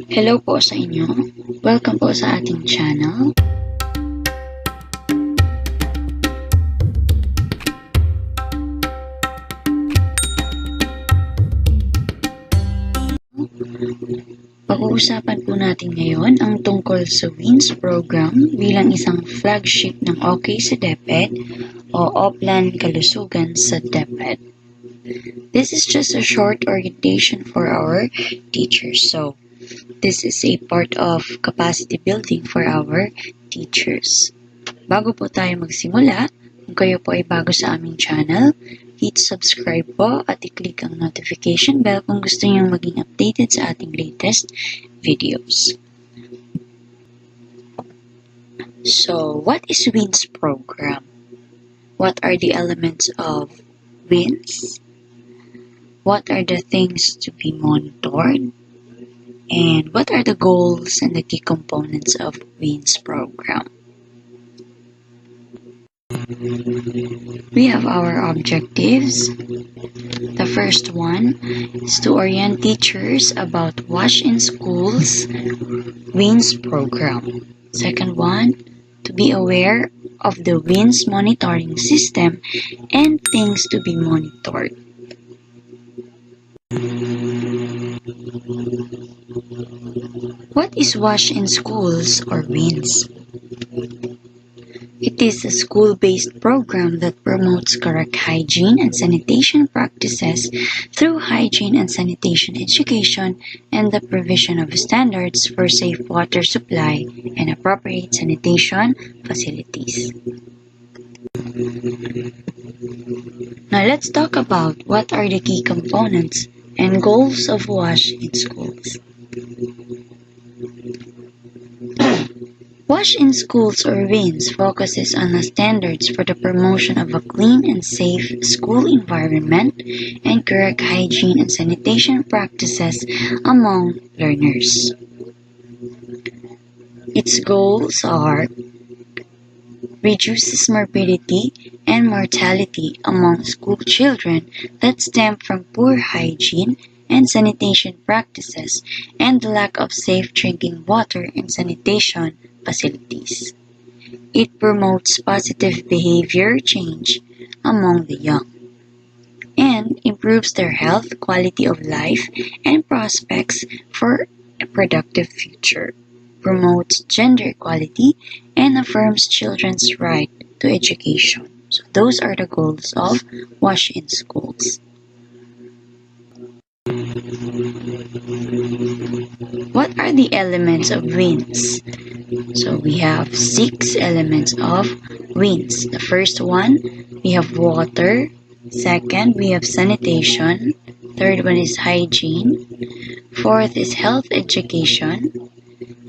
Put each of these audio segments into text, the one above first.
Hello po sa inyo. Welcome po sa ating channel. Pag-uusapan po natin ngayon ang tungkol sa WINS program bilang isang flagship ng OK sa DepEd o Oplan Kalusugan sa DepEd. This is just a short orientation for our teachers. So, this is a part of capacity building for our teachers. Bago po tayo magsimula, kung kayo po ay bago sa aming channel, hit subscribe po at i-click ang notification bell kung gusto nyo maging updated sa ating latest videos. So, what is WINS program? What are the elements of WINS? What are the things to be monitored? And what are the goals and the key components of WINS program? We have our objectives. The first one is to orient teachers about WASH in Schools WINS program. Second one, to be aware of the WINS monitoring system and things to be monitored. What is WASH in Schools or WINS? It is a school-based program that promotes correct hygiene and sanitation practices through hygiene and sanitation education and the provision of standards for safe water supply and appropriate sanitation facilities. Now let's talk about what are the key components and goals of WASH in Schools. WASH in Schools or WINS focuses on the standards for the promotion of a clean and safe school environment and correct hygiene and sanitation practices among learners. Its goals are reduces morbidity and mortality among school children that stem from poor hygiene and sanitation practices and the lack of safe drinking water and sanitation facilities. It promotes positive behavior change among the young and improves their health, quality of life, and prospects for a productive future, promotes gender equality, and affirms children's right to education. So those are the goals of WASH in Schools. What are the elements of WINS? So we have 6 elements of WINS. The first one, we have water. Second, we have sanitation. Third one is hygiene. Fourth is health education.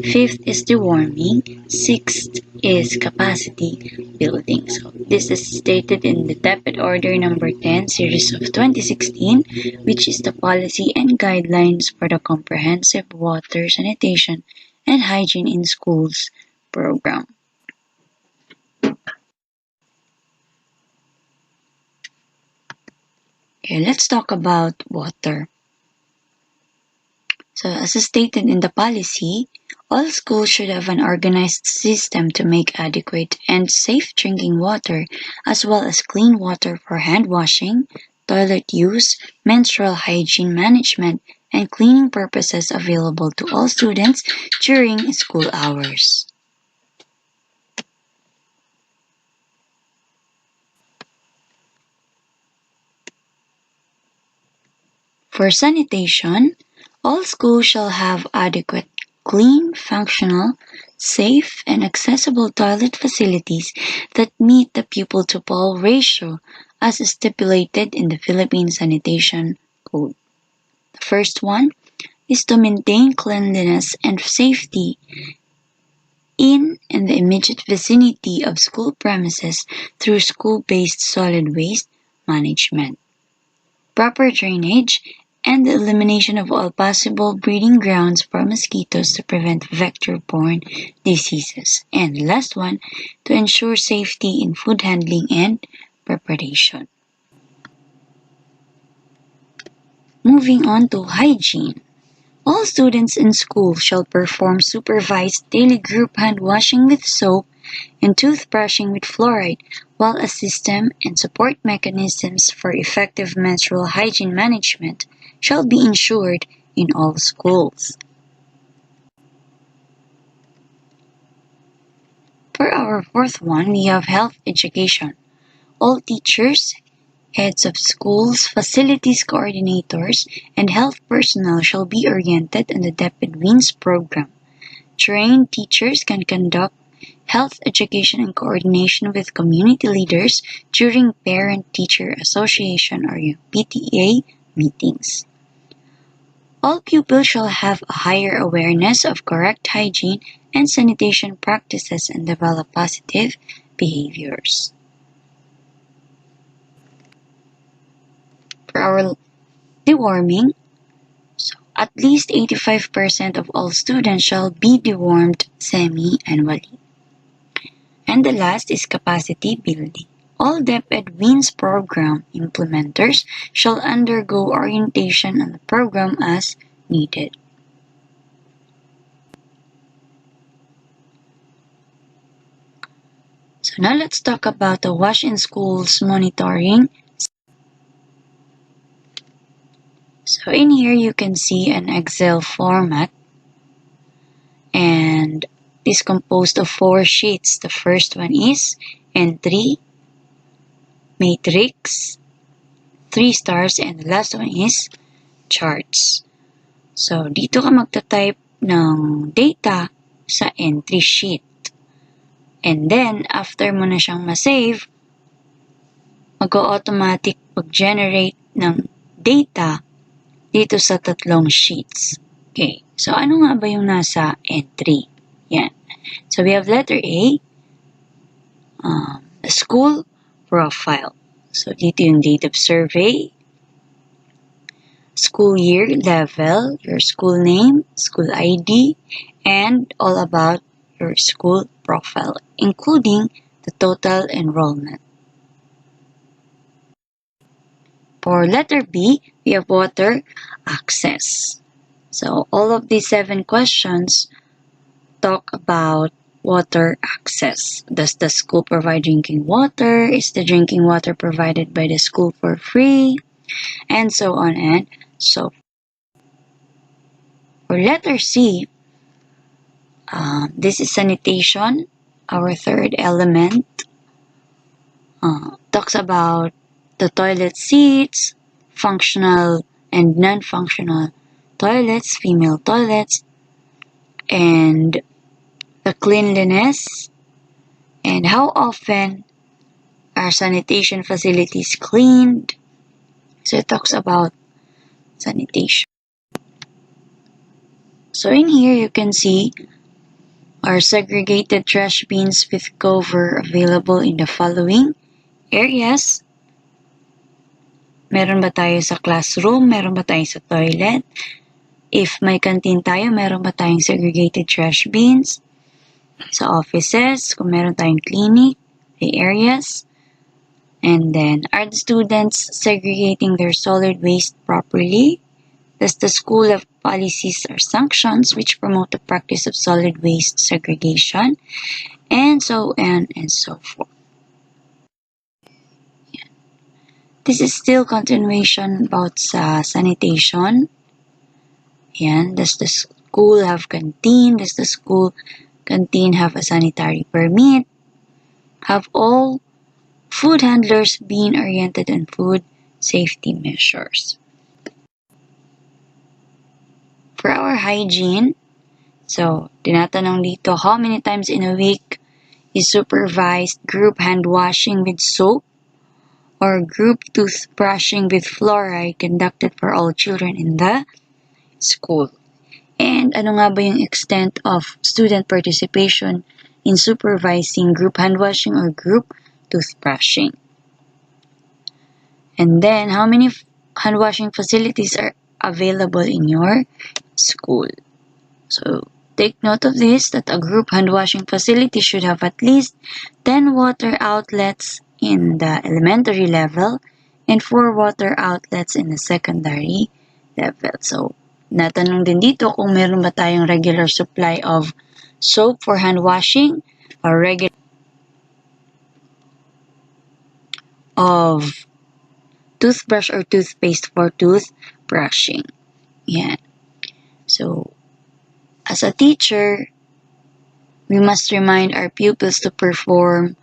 Fifth is deworming. Sixth is capacity building. So this is stated in the DepEd Order number 10 series of 2016, which is the policy and guidelines for the comprehensive water sanitation and hygiene in schools program. Okay, let's talk about water. So as stated in the policy, all schools should have an organized system to make adequate and safe drinking water, as well as clean water for hand washing, toilet use, menstrual hygiene management, and cleaning purposes available to all students during school hours. For sanitation, all schools shall have adequate, clean, functional, safe, and accessible toilet facilities that meet the pupil-to-ball ratio as stipulated in the Philippine Sanitation Code. The first one is to maintain cleanliness and safety in and the immediate vicinity of school premises through school-based solid waste management, proper drainage, and the elimination of all possible breeding grounds for mosquitoes to prevent vector-borne diseases. And the last one, to ensure safety in food handling and preparation. Moving on to hygiene. All students in school shall perform supervised daily group hand washing with soap and toothbrushing with fluoride, while a system and support mechanisms for effective menstrual hygiene management shall be ensured in all schools. For our fourth one, we have health education. All teachers, heads of schools, facilities coordinators, and health personnel shall be oriented on the DepEd WINS program. Trained teachers can conduct health education in coordination with community leaders during Parent-Teacher Association or PTA meetings. All pupils shall have a higher awareness of correct hygiene and sanitation practices and develop positive behaviors. For our deworming, at least 85% of all students shall be dewormed semi-annually. And the last is capacity building. All DepEd WINS program implementers shall undergo orientation on the program as needed. So now let's talk about the Wash in Schools monitoring. So in here you can see an Excel format, and it's composed of 4 sheets. The first one is entry, matrix, 3 stars, and the last one is charts. So dito ka magta-type ng data sa entry sheet. And then, after mo na siyang ma-save, mag-automatic pag-generate ng data dito sa 3 sheets. Okay, so ano nga ba yung nasa entry? Yan. So we have letter A, the school profile. So dito yung date of survey, school year, level, your school name, school ID, and all about your school profile, including the total enrollment. For letter B, we have water access. So all of these 7 questions talk about water access. Does the school provide drinking water? Is the drinking water provided by the school for free? And so on and so forth. For letter C, this is sanitation, our third element. Talks about the toilet seats, functional and non-functional toilets, female toilets, and the cleanliness, and how often are sanitation facilities cleaned. So it talks about sanitation. So in here you can see our segregated trash bins with cover available in the following areas. Meron ba tayo sa classroom? Meron ba tayo sa toilet? If may canteen tayo, meron ba tayong segregated trash bins? Sa offices, kung meron tayong clinic, the areas. And then, are the students segregating their solid waste properly? Does the school have policies or sanctions which promote the practice of solid waste segregation? And so on and so forth. This is still continuation about sanitation. Yan. Does the school have canteen? Does the school canteen have a sanitary permit? Have all food handlers been oriented on food safety measures? For our hygiene, so tinatanong dito, how many times in a week is supervised group hand washing with soap or group toothbrushing with fluoride conducted for all children in the school? And ano nga ba yung extent of student participation in supervising group hand washing or group toothbrushing? And then, how many hand washing facilities are available in your school? So, take note of this, that a group hand washing facility should have at least 10 water outlets in the elementary level and 4 water outlets in the secondary level. So, natanong din dito kung meron ba tayong regular supply of soap for hand washing or regular of toothbrush or toothpaste for toothbrushing. Yan. So, as a teacher, we must remind our pupils to perform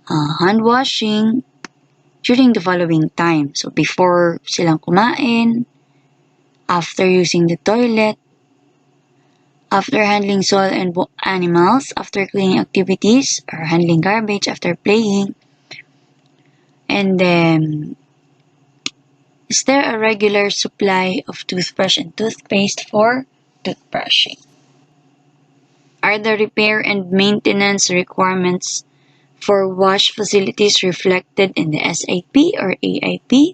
hand washing during the following time. So, before silang kumain, after using the toilet, after handling soil and animals, after cleaning activities, or handling garbage after playing. And then, is there a regular supply of toothbrush and toothpaste for toothbrushing? Are the repair and maintenance requirements for wash facilities reflected in the SAP or AIP?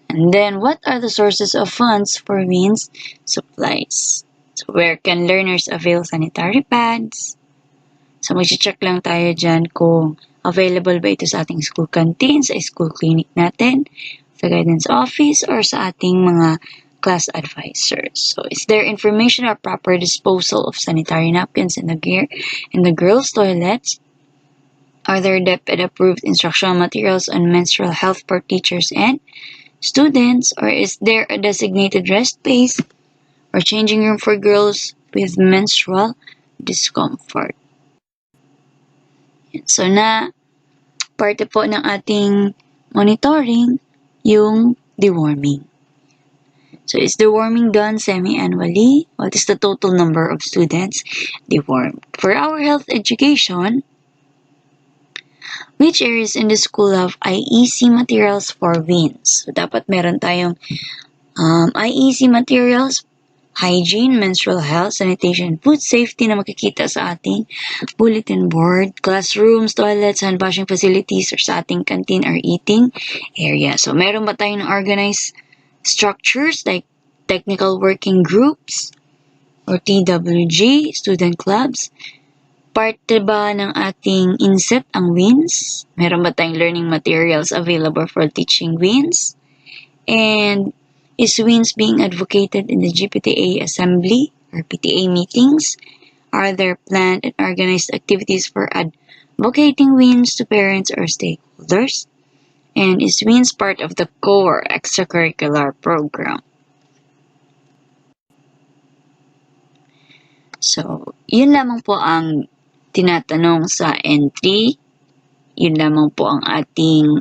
And then, what are the sources of funds for WINS supplies? So, where can learners avail sanitary pads? So, mag-check lang tayo dyan kung available ba ito sa ating school canteen, sa school clinic natin, sa guidance office, or sa ating mga class advisors. So, is there information or proper disposal of sanitary napkins in the girls' toilets? Are there DepEd approved instructional materials on menstrual health for teachers and students? Or is there a designated rest space or changing room for girls with menstrual discomfort? So, parte po ng ating monitoring yung deworming. So, is deworming done semi-annually? What is the total number of students dewormed? For our health education, which areas in the school have IEC materials for WINS? So, dapat meron tayong IEC materials, hygiene, menstrual health, sanitation, food safety na makikita sa ating bulletin board, classrooms, toilets, hand washing facilities, or sa ating canteen or eating area. So, meron ba tayong organized structures like technical working groups or TWG, student clubs? Parte ba ng ating INSEP ang WINS? Meron ba tayong learning materials available for teaching WINS? And is WINS being advocated in the GPTA assembly or PTA meetings? Are there planned and organized activities for advocating WINS to parents or stakeholders? And is WINS part of the core extracurricular program? So, yun lamang po ang tinatanong sa entry. Yun lamang po ang ating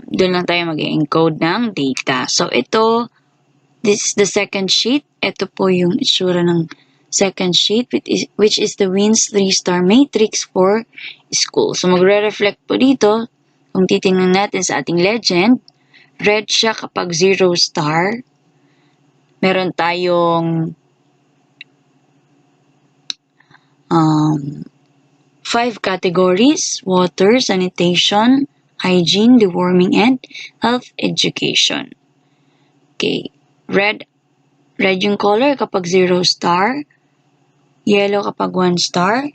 doon lang tayo mag-encode ng data. So, this is the second sheet. Ito po yung itsura ng second sheet, which is the WINS 3-star matrix for school. So, magre-reflect po dito, kung titingnan natin sa ating legend, red siya kapag 0 star. Meron tayong 5 categories: water, sanitation, hygiene, deworming, and health education. Okay. Red yung color kapag 0 star. Yellow kapag 1 star.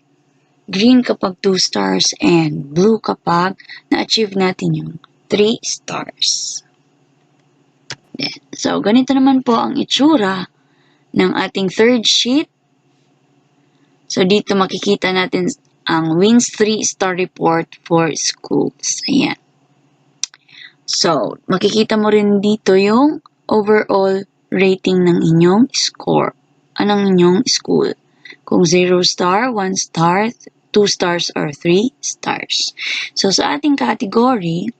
Green kapag 2 stars. And blue kapag na-achieve natin yung 3 stars. So, ganito naman po ang itsura ng ating third sheet. So, dito makikita natin ang WINS 3-star report for schools. Ayan. So, makikita mo rin dito yung overall rating ng inyong score. Anong inyong school? Kung 0 star, 1 star, 2 stars, or 3 stars. So, sa ating category,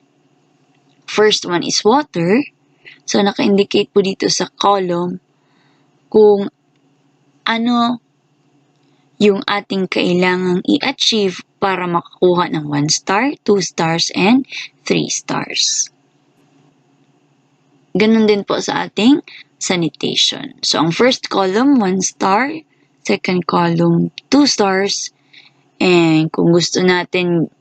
first one is water. So, naka-indicate po dito sa column kung ano yung ating kailangang i-achieve para makakuha ng 1 star, 2 stars, and 3 stars. Ganun din po sa ating sanitation. So, ang first column, 1 star. Second column, 2 stars. And kung gusto natin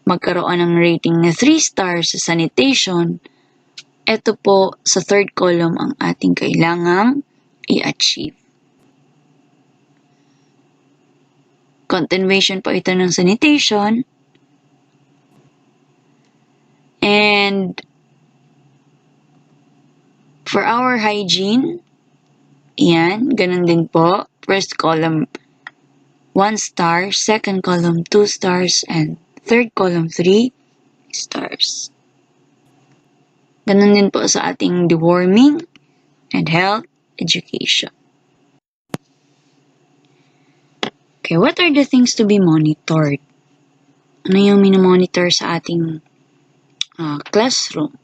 magkaroon ng rating na 3 stars sa sanitation, ito po sa third column ang ating kailangang i-achieve. Continuation po ito ng sanitation. And For our hygiene, yan, ganun din po. First column, 1 star. Second column, 2 stars. And third column, 3 stars. Ganun din po sa ating deworming and health education. Okay, what are the things to be monitored? Ano yung minomonitor sa ating classroom?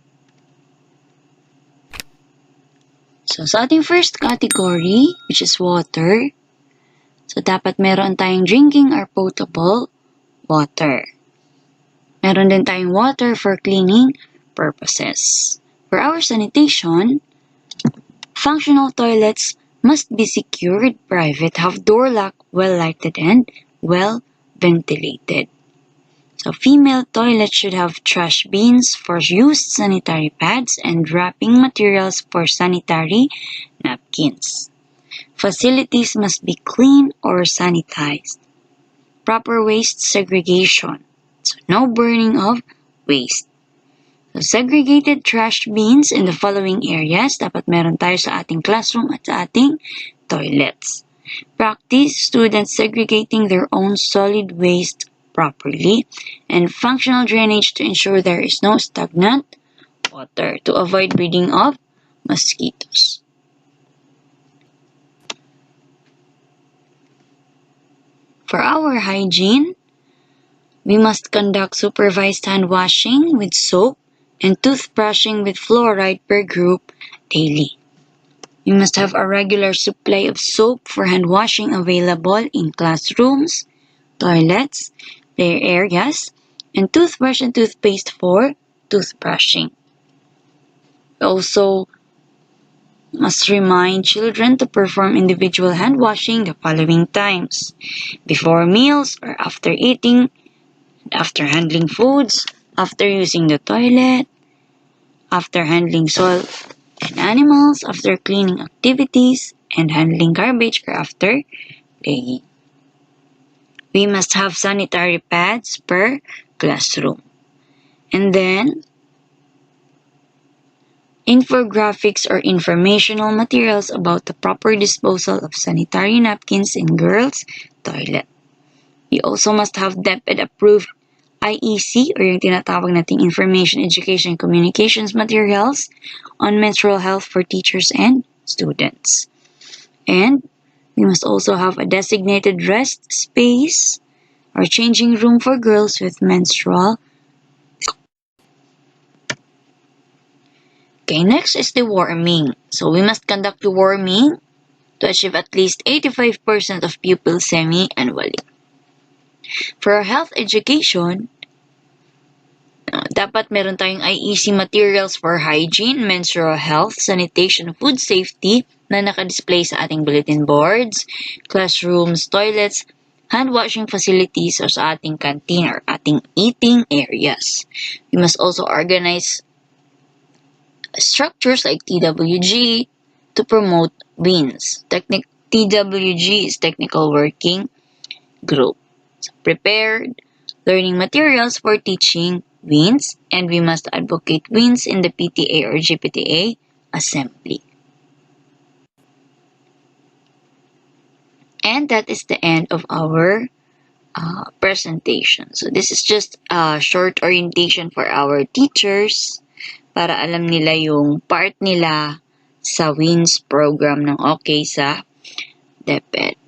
So, sa ating first category, which is water, so dapat meron tayong drinking or potable water. Meron din tayong water for cleaning purposes. For our sanitation, functional toilets must be secured, private, have door lock, well-lighted, and well-ventilated. So, female toilets should have trash bins for used sanitary pads and wrapping materials for sanitary napkins. Facilities must be clean or sanitized. Proper waste segregation. So, no burning of waste. So, segregated trash bins in the following areas. Dapat meron tayo sa ating classroom at sa ating toilets. Practice students segregating their own solid waste properly, and functional drainage to ensure there is no stagnant water to avoid breeding of mosquitoes. For our hygiene, we must conduct supervised hand washing with soap and toothbrushing with fluoride per group daily. We must have a regular supply of soap for hand washing available in classrooms, toilets, play areas, and toothbrush and toothpaste for toothbrushing. We also must remind children to perform individual hand washing the following times: before meals or after eating, after handling foods, after using the toilet, after handling soil and animals, after cleaning activities, and handling garbage or after playing. We must have sanitary pads per classroom. And then, infographics or informational materials about the proper disposal of sanitary napkins in girls' toilet. We also must have DepEd approved IEC or yung tinatawag nating Information, Education, Communications materials on menstrual health for teachers and students. And we must also have a designated rest space or changing room for girls with menstrual. Okay, next is deworming. So we must conduct deworming to achieve at least 85% of pupils semi-annually. For our health education, dapat meron tayong IEC materials for hygiene, menstrual health, sanitation, food safety na nakadisplay sa ating bulletin boards, classrooms, toilets, hand washing facilities, or sa ating canteen or ating eating areas. We must also organize structures like TWG to promote WINS. TWG is Technical Working Group. So, prepared learning materials for teaching WINS, and we must advocate WINS in the PTA or GPTA assembly. And that is the end of our presentation. So this is just a short orientation for our teachers para alam nila yung part nila sa WINS program ng OK sa DepEd.